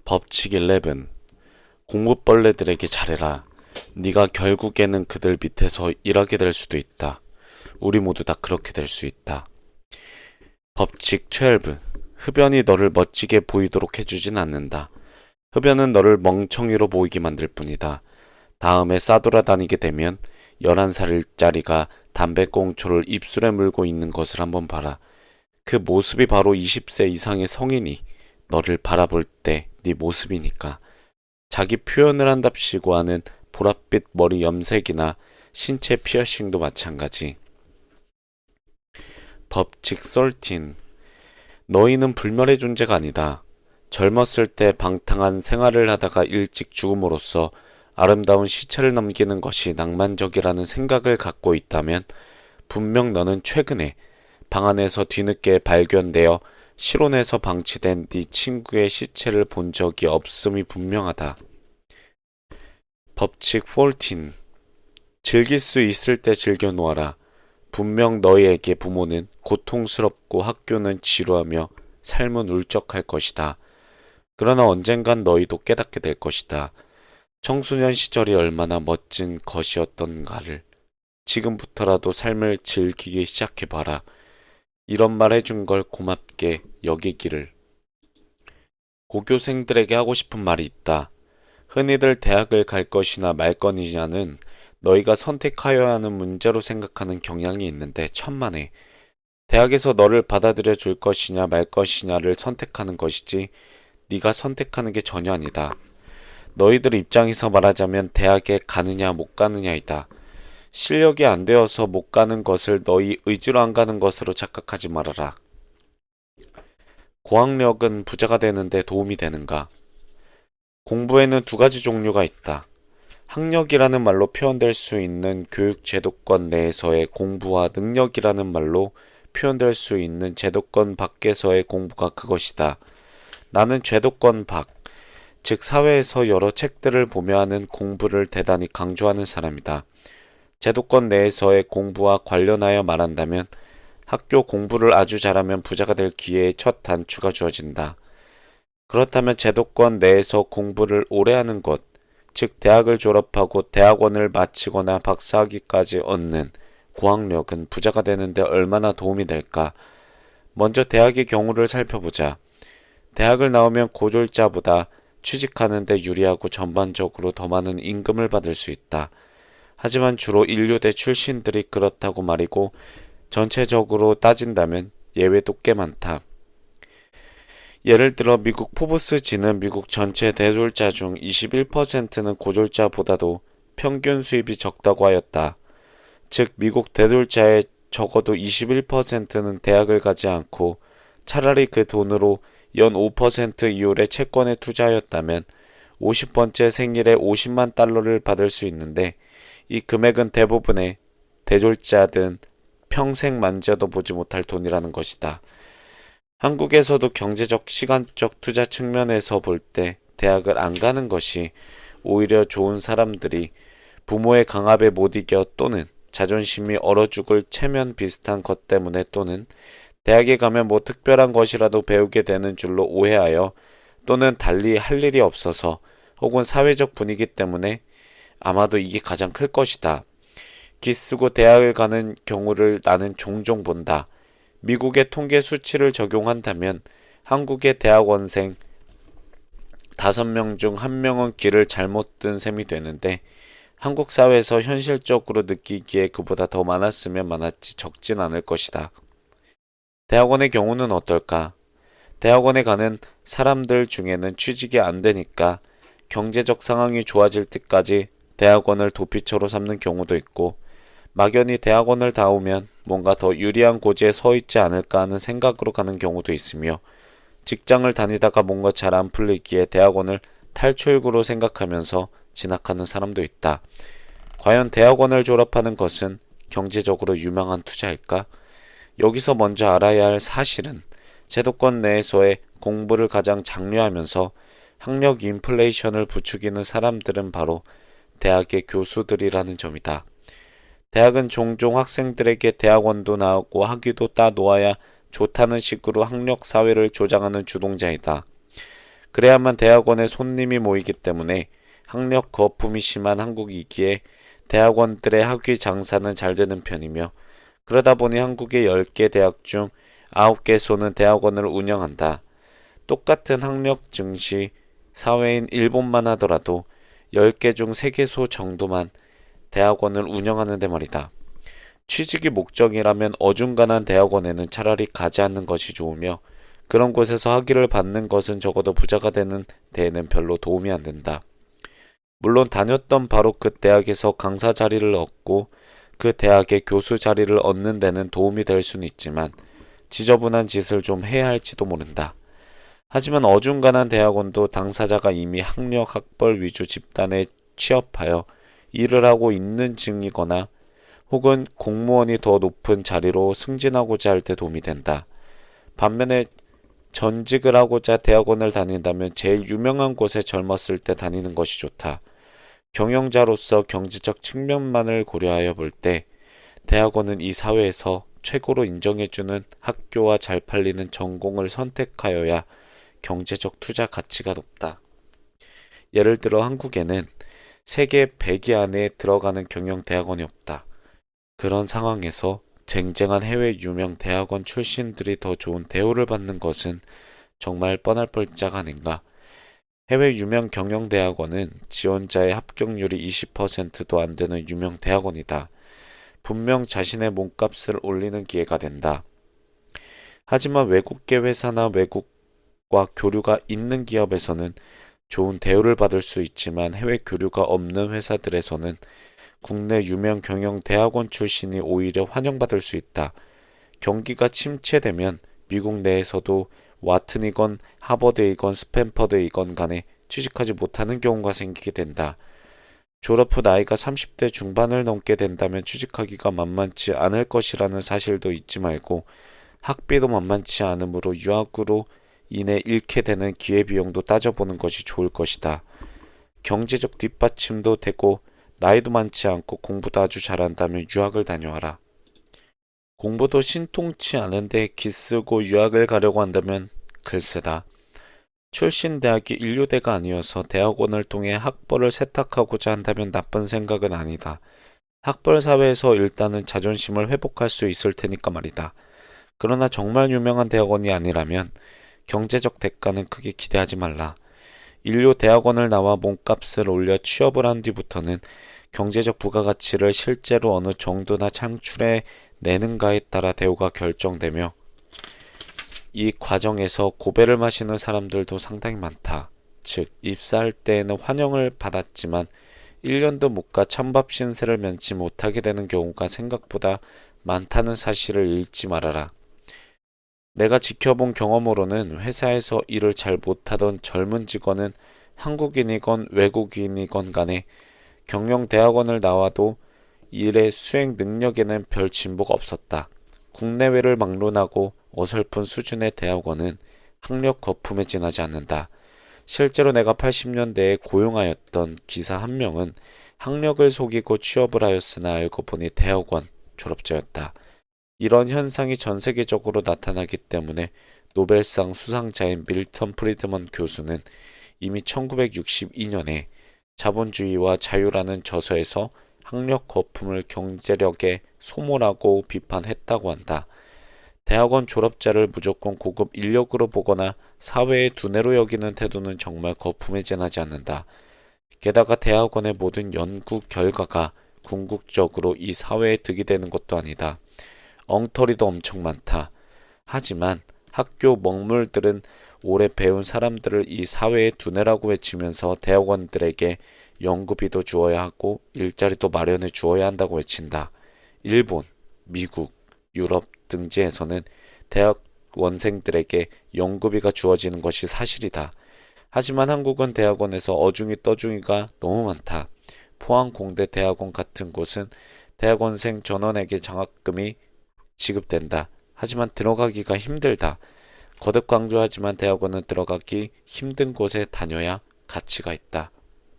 법칙 11. 공부벌레들에게 잘해라. 네가 결국에는 그들 밑에서 일하게 될 수도 있다. 우리 모두 다 그렇게 될 수 있다. 법칙 12. 흡연이 너를 멋지게 보이도록 해주진 않는다. 흡연은 너를 멍청이로 보이게 만들 뿐이다. 다음에 싸돌아다니게 되면 11살짜리가 담배꽁초를 입술에 물고 있는 것을 한번 봐라. 그 모습이 바로 20세 이상의 성인이 너를 바라볼 때 네 모습이니까. 자기 표현을 한답시고 하는 보랏빛 머리 염색이나 신체 피어싱도 마찬가지. 법칙 13. 너희는 불멸의 존재가 아니다. 젊었을 때 방탕한 생활을 하다가 일찍 죽음으로써 아름다운 시체를 남기는 것이 낭만적이라는 생각을 갖고 있다면 분명 너는 최근에 방 안에서 뒤늦게 발견되어 실온에서 방치된 네 친구의 시체를 본 적이 없음이 분명하다. 법칙 14. 즐길 수 있을 때 즐겨 놓아라. 분명 너희에게 부모는 고통스럽고 학교는 지루하며 삶은 울적할 것이다. 그러나 언젠간 너희도 깨닫게 될 것이다. 청소년 시절이 얼마나 멋진 것이었던가를. 지금부터라도 삶을 즐기기 시작해봐라. 이런 말 해준 걸 고맙게 여기기를. 고교생들에게 하고 싶은 말이 있다. 흔히들 대학을 갈 것이나 말 것이냐는 너희가 선택하여야 하는 문제로 생각하는 경향이 있는데 천만에. 대학에서 너를 받아들여 줄 것이냐 말 것이냐를 선택하는 것이지 네가 선택하는 게 전혀 아니다. 너희들 입장에서 말하자면 대학에 가느냐 못 가느냐이다. 실력이 안 되어서 못 가는 것을 너희 의지로 안 가는 것으로 착각하지 말아라. 고학력은 부자가 되는데 도움이 되는가? 공부에는 두 가지 종류가 있다. 학력이라는 말로 표현될 수 있는 교육 제도권 내에서의 공부와 능력이라는 말로 표현될 수 있는 제도권 밖에서의 공부가 그것이다. 나는 제도권 밖, 즉 사회에서 여러 책들을 보며 하는 공부를 대단히 강조하는 사람이다. 제도권 내에서의 공부와 관련하여 말한다면 학교 공부를 아주 잘하면 부자가 될 기회의 첫 단추가 주어진다. 그렇다면 제도권 내에서 공부를 오래 하는 것, 즉 대학을 졸업하고 대학원을 마치거나 박사학위까지 얻는 고학력은 부자가 되는데 얼마나 도움이 될까? 먼저 대학의 경우를 살펴보자. 대학을 나오면 고졸자보다 취직하는 데 유리하고 전반적으로 더 많은 임금을 받을 수 있다. 하지만 주로 인류대 출신들이 그렇다고 말이고 전체적으로 따진다면 예외도 꽤 많다. 예를 들어 미국 포브스지는 미국 전체 대졸자 중 21%는 고졸자보다도 평균 수입이 적다고 하였다. 즉 미국 대졸자의 적어도 21%는 대학을 가지 않고 차라리 그 돈으로 연 5% 이율의 채권에 투자하였다면 50번째 생일에 50만 달러를 받을 수 있는데 이 금액은 대부분의 대졸자든 평생 만져도 보지 못할 돈이라는 것이다. 한국에서도 경제적, 시간적 투자 측면에서 볼 때 대학을 안 가는 것이 오히려 좋은 사람들이 부모의 강압에 못 이겨 또는 자존심이 얼어 죽을 체면 비슷한 것 때문에 또는 대학에 가면 뭐 특별한 것이라도 배우게 되는 줄로 오해하여 또는 달리 할 일이 없어서 혹은 사회적 분위기 때문에 아마도 이게 가장 클 것이다. 기쓰고 대학을 가는 경우를 나는 종종 본다. 미국의 통계 수치를 적용한다면 한국의 대학원생 5명 중 1명은 길을 잘못 든 셈이 되는데 한국 사회에서 현실적으로 느끼기에 그보다 더 많았으면 많았지 적진 않을 것이다. 대학원의 경우는 어떨까? 대학원에 가는 사람들 중에는 취직이 안 되니까 경제적 상황이 좋아질 때까지 대학원을 도피처로 삼는 경우도 있고 막연히 대학원을 나오면 뭔가 더 유리한 고지에 서 있지 않을까 하는 생각으로 가는 경우도 있으며 직장을 다니다가 뭔가 잘 안 풀리기에 대학원을 탈출구로 생각하면서 진학하는 사람도 있다. 과연 대학원을 졸업하는 것은 경제적으로 유망한 투자일까? 여기서 먼저 알아야 할 사실은 제도권 내에서의 공부를 가장 장려하면서 학력 인플레이션을 부추기는 사람들은 바로 대학의 교수들이라는 점이다. 대학은 종종 학생들에게 대학원도 나오고 학위도 따 놓아야 좋다는 식으로 학력 사회를 조장하는 주동자이다. 그래야만 대학원에 손님이 모이기 때문에 학력 거품이 심한 한국이기에 대학원들의 학위 장사는 잘 되는 편이며, 그러다 보니 한국의 10개 대학 중 9개소는 대학원을 운영한다. 똑같은 학력 증시 사회인 일본만 하더라도 10개 중 3개소 정도만 대학원을 운영하는데 말이다. 취직이 목적이라면 어중간한 대학원에는 차라리 가지 않는 것이 좋으며, 그런 곳에서 학위를 받는 것은 적어도 부자가 되는 데에는 별로 도움이 안 된다. 물론 다녔던 바로 그 대학에서 강사 자리를 얻고 그 대학의 교수 자리를 얻는 데는 도움이 될 수는 있지만 지저분한 짓을 좀 해야 할지도 모른다. 하지만 어중간한 대학원도 당사자가 이미 학력 학벌 위주 집단에 취업하여 일을 하고 있는 증이거나 혹은 공무원이 더 높은 자리로 승진하고자 할 때 도움이 된다. 반면에 전직을 하고자 대학원을 다닌다면 제일 유명한 곳에 젊었을 때 다니는 것이 좋다. 경영자로서 경제적 측면만을 고려하여 볼 때 대학원은 이 사회에서 최고로 인정해주는 학교와 잘 팔리는 전공을 선택하여야 경제적 투자 가치가 높다. 예를 들어 한국에는 세계 100위 안에 들어가는 경영대학원이 없다. 그런 상황에서 쟁쟁한 해외 유명 대학원 출신들이 더 좋은 대우를 받는 것은 정말 뻔할 펄짝 아닌가. 해외 유명 경영대학원은 지원자의 합격률이 20%도 안 되는 유명 대학원이다. 분명 자신의 몸값을 올리는 기회가 된다. 하지만 외국계 회사나 외국과 교류가 있는 기업에서는 좋은 대우를 받을 수 있지만 해외 교류가 없는 회사들에서는 국내 유명 경영 대학원 출신이 오히려 환영받을 수 있다. 경기가 침체되면 미국 내에서도 와튼이건 하버드이건 스탠퍼드이건 간에 취직하지 못하는 경우가 생기게 된다. 졸업 후 나이가 30대 중반을 넘게 된다면 취직하기가 만만치 않을 것이라는 사실도 잊지 말고, 학비도 만만치 않으므로 유학으로 인해 잃게 되는 기회비용도 따져보는 것이 좋을 것이다. 경제적 뒷받침도 되고 나이도 많지 않고 공부도 아주 잘한다면 유학을 다녀와라. 공부도 신통치 않은데 기쓰고 유학을 가려고 한다면 글쎄다. 출신 대학이 인류대가 아니어서 대학원을 통해 학벌을 세탁하고자 한다면 나쁜 생각은 아니다. 학벌 사회에서 일단은 자존심을 회복할 수 있을 테니까 말이다. 그러나 정말 유명한 대학원이 아니라면 경제적 대가는 크게 기대하지 말라. 인류 대학원을 나와 몸값을 올려 취업을 한 뒤부터는 경제적 부가가치를 실제로 어느 정도나 창출해 내는가에 따라 대우가 결정되며, 이 과정에서 고배를 마시는 사람들도 상당히 많다. 즉, 입사할 때에는 환영을 받았지만 1년도 못 가 찬밥 신세를 면치 못하게 되는 경우가 생각보다 많다는 사실을 잊지 말아라. 내가 지켜본 경험으로는 회사에서 일을 잘 못하던 젊은 직원은 한국인이건 외국인이건 간에 경영대학원을 나와도 일의 수행 능력에는 별 진보가 없었다. 국내외를 막론하고 어설픈 수준의 대학원은 학력 거품에 지나지 않는다. 실제로 내가 80년대에 고용하였던 기사 한 명은 학력을 속이고 취업을 하였으나 알고 보니 대학원 졸업자였다. 이런 현상이 전 세계적으로 나타나기 때문에 노벨상 수상자인 밀턴 프리드먼 교수는 이미 1962년에 자본주의와 자유라는 저서에서 학력 거품을 경제력의 소모라고 비판했다고 한다. 대학원 졸업자를 무조건 고급 인력으로 보거나 사회의 두뇌로 여기는 태도는 정말 거품에 지나지 않는다. 게다가 대학원의 모든 연구 결과가 궁극적으로 이 사회에 득이 되는 것도 아니다. 엉터리도 엄청 많다. 하지만 학교 먹물들은 오래 배운 사람들을 이 사회의 두뇌라고 외치면서 대학원들에게 연구비도 주어야 하고 일자리도 마련해 주어야 한다고 외친다. 일본, 미국, 유럽 등지에서는 대학원생들에게 연구비가 주어지는 것이 사실이다. 하지만 한국은 대학원에서 어중이 떠중이가 너무 많다. 포항 공대 대학원 같은 곳은 대학원생 전원에게 장학금이 지급된다. 하지만 들어가기가 힘들다. 거듭 강조하지만 대학원은 들어가기 힘든 곳에 다녀야 가치가 있다.